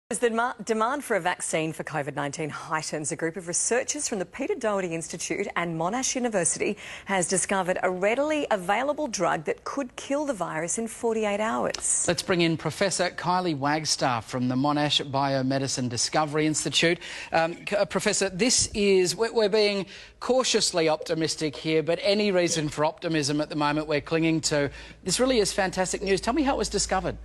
As the demand for a vaccine for Covid-19 heightens, a group of researchers from the Peter Doherty Institute and Monash University has discovered a readily available drug that could kill the virus in 48 hours. Let's bring in Professor Kylie Wagstaff from the Monash Biomed Discovery Institute. Professor, we're being cautiously optimistic here, but any reason for optimism at the moment we're clinging to. This really is fantastic news. Tell me how it was discovered.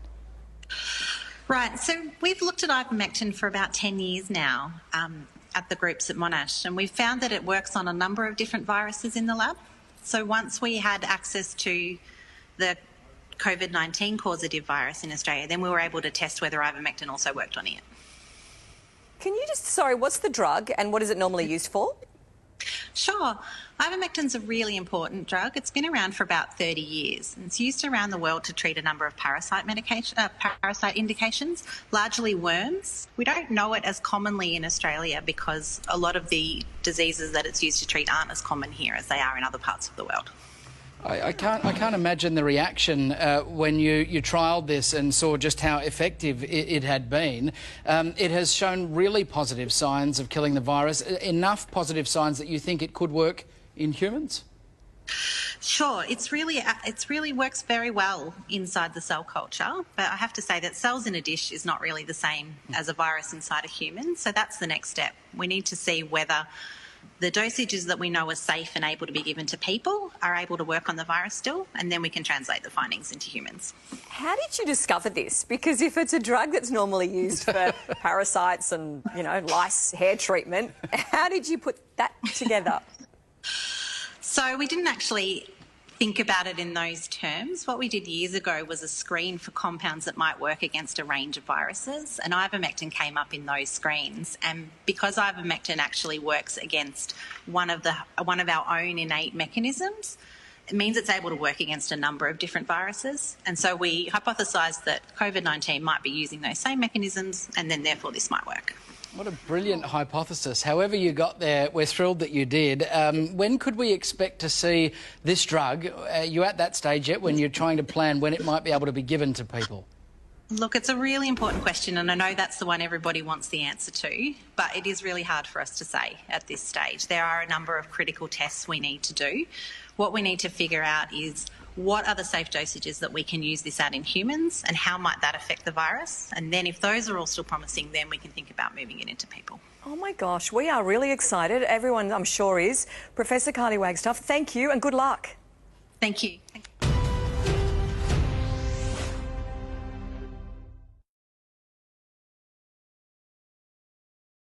Right, so we've looked at ivermectin for about 10 years now at the groups at Monash, and we've found that it works on a number of different viruses in the lab. So once we had access to the Covid-19 causative virus in Australia, then we were able to test whether ivermectin also worked on it. Can you what's the drug and what is it normally used for? Sure. Ivermectin's a really important drug. It's been around for about 30 years. And it's used around the world to treat a number of parasite indications, largely worms. We don't know it as commonly in Australia because a lot of the diseases that it's used to treat aren't as common here as they are in other parts of the world. I can't imagine the reaction when you trialled this and saw just how effective it had been. It has shown really positive signs of killing the virus, enough positive signs that you think it could work in humans? Sure, it really works very well inside the cell culture, but I have to say that cells in a dish is not really the same as a virus inside a human, so that's the next step. We need to see whether the dosages that we know are safe and able to be given to people are able to work on the virus still, and then we can translate the findings into humans. How did you discover this? Because if it's a drug that's normally used for parasites and, lice hair treatment, how did you put that together? So we didn't actually think about it in those terms. What we did years ago was a screen for compounds that might work against a range of viruses, and ivermectin came up in those screens. And because ivermectin actually works against one of our own innate mechanisms, it means it's able to work against a number of different viruses. And so we hypothesised that COVID-19 might be using those same mechanisms, and then therefore this might work. What a brilliant hypothesis. However you got there, we're thrilled that you did. When could we expect to see this drug? Are you at that stage yet when you're trying to plan when it might be able to be given to people? Look, it's a really important question, and I know that's the one everybody wants the answer to, but it is really hard for us to say at this stage. There are a number of critical tests we need to do. What we need to figure out is what are the safe dosages that we can use this at in humans, and how might that affect the virus? And then if those are all still promising, then we can think about moving it into people. Oh my gosh, we are really excited. Everyone, I'm sure, is. Professor Kylie Wagstaff, thank you and good luck. Thank you.